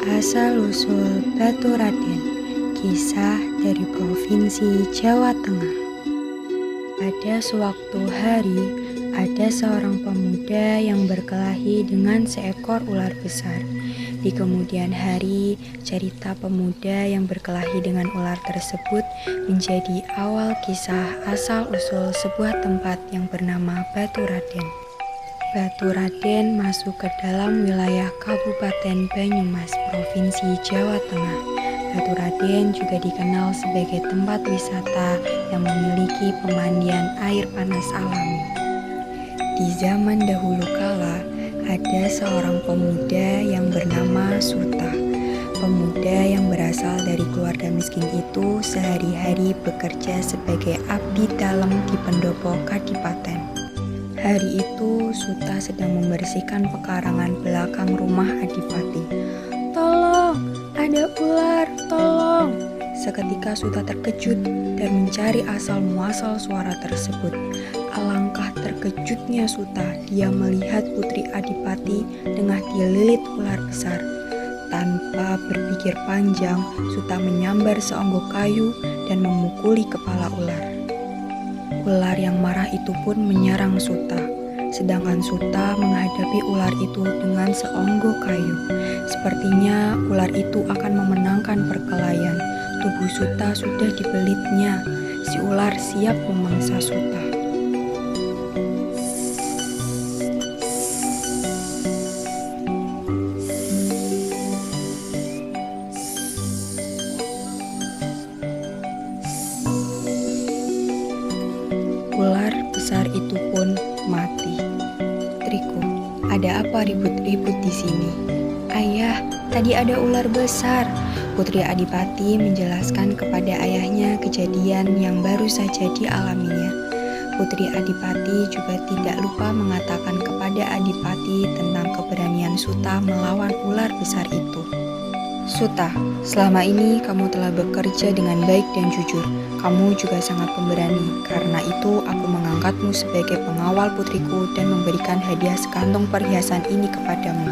Asal-usul Baturadèn, kisah dari Provinsi Jawa Tengah. Pada sewaktu hari, ada seorang pemuda yang berkelahi dengan seekor ular besar. Di kemudian hari, cerita pemuda yang berkelahi dengan ular tersebut menjadi awal kisah asal-usul sebuah tempat yang bernama Baturadèn. Baturadèn masuk ke dalam wilayah Kabupaten Banyumas, Provinsi Jawa Tengah. Baturadèn juga dikenal sebagai tempat wisata yang memiliki pemandian air panas alami. Di zaman dahulu kala, ada seorang pemuda yang bernama Suta. Pemuda yang berasal dari keluarga miskin itu sehari-hari bekerja sebagai abdi dalam di pendopo Kadipaten. Hari itu, Suta sedang membersihkan pekarangan belakang rumah Adipati. "Tolong, ada ular, tolong!" Seketika Suta terkejut dan mencari asal-muasal suara tersebut. Alangkah terkejutnya Suta, dia melihat Putri Adipati tengah dililit ular besar. Tanpa berpikir panjang, Suta menyambar seonggok kayu dan memukuli kepala ular. Ular yang marah itu pun menyerang Suta, sedangkan Suta menghadapi ular itu dengan seonggok kayu. Sepertinya ular itu akan memenangkan perkelahian. Tubuh Suta sudah dibelitnya. Si ular siap memangsa Suta. Ular besar itu pun mati. "Putriku, ada apa ribut-ribut di sini?" "Ayah, tadi ada ular besar." Putri Adipati menjelaskan kepada ayahnya kejadian yang baru saja dialaminya. Putri Adipati juga tidak lupa mengatakan kepada Adipati tentang keberanian Suta melawan ular besar itu. "Suta, selama ini kamu telah bekerja dengan baik dan jujur. Kamu juga sangat pemberani. Karena itu aku mengangkatmu sebagai pengawal putriku dan memberikan hadiah sekantong perhiasan ini kepadamu."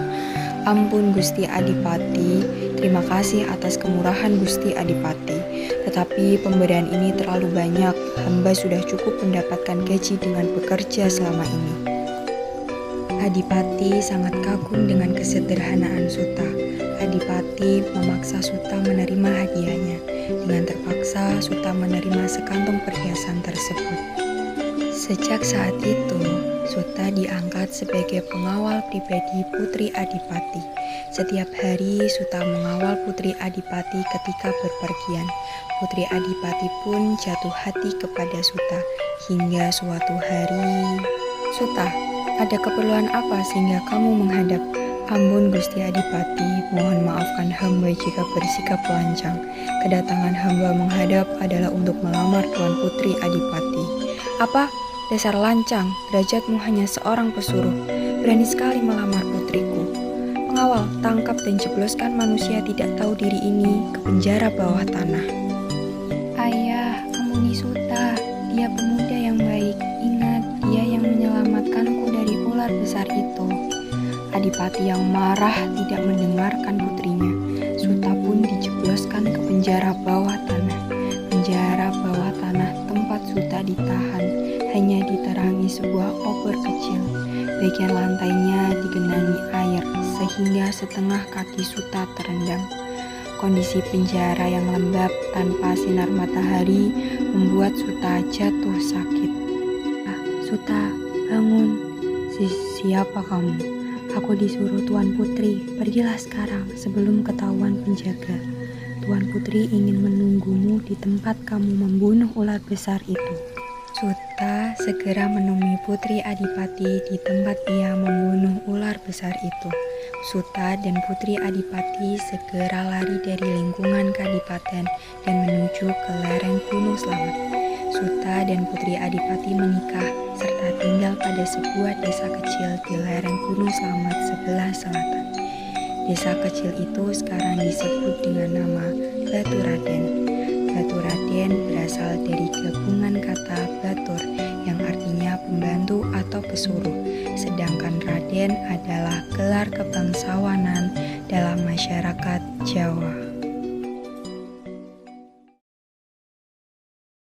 "Ampun Gusti Adipati, terima kasih atas kemurahan Gusti Adipati. Tetapi pemberian ini terlalu banyak. Hamba sudah cukup mendapatkan gaji dengan bekerja selama ini." Adipati sangat kagum dengan kesederhanaan Suta. Adipati memaksa Suta menerima hadiahnya. Dengan terpaksa, Suta menerima sekantong perhiasan tersebut. Sejak saat itu, Suta diangkat sebagai pengawal pribadi Putri Adipati. Setiap hari, Suta mengawal Putri Adipati ketika berpergian. Putri Adipati pun jatuh hati kepada Suta. Hingga suatu hari, "Suta, ada keperluan apa sehingga kamu menghadap?" "Ampun Gusti Adipati, mohon maafkan hamba jika bersikap lancang. Kedatangan hamba menghadap adalah untuk melamar Tuan Putri Adipati." "Apa? Dasar lancang, derajatmu hanya seorang pesuruh. Berani sekali melamar putriku. Pengawal, tangkap dan jebloskan manusia tidak tahu diri ini ke penjara bawah tanah." "Ayah, ampuni Suta. Dia pemuda yang baik. Ingat, dia yang menyelamatkanku dari ular besar itu." Adipati yang marah tidak mendengarkan putrinya. Suta pun dijebloskan ke penjara bawah tanah. Penjara bawah tanah tempat Suta ditahan hanya diterangi sebuah obor kecil. Bagian lantainya digenangi air sehingga setengah kaki Suta terendam. Kondisi penjara yang lembab tanpa sinar matahari membuat Suta jatuh sakit. "Suta, bangun. Siapa kamu?" "Aku disuruh Tuan Putri, pergilah sekarang sebelum ketahuan penjaga. Tuan Putri ingin menunggumu di tempat kamu membunuh ular besar itu." Suta segera menemui Putri Adipati di tempat ia membunuh ular besar itu. Suta dan Putri Adipati segera lari dari lingkungan Kadipaten dan menuju ke lereng Gunung Slamet. Suta dan Putri Adipati menikah serta tinggal pada sebuah desa kecil di lereng Gunung Slamet sebelah selatan. Desa kecil itu sekarang disebut dengan nama Baturadèn. Baturadèn berasal dari gabungan kata batur yang artinya pembantu atau pesuruh, sedangkan Raden adalah gelar kebangsawanan dalam masyarakat Jawa.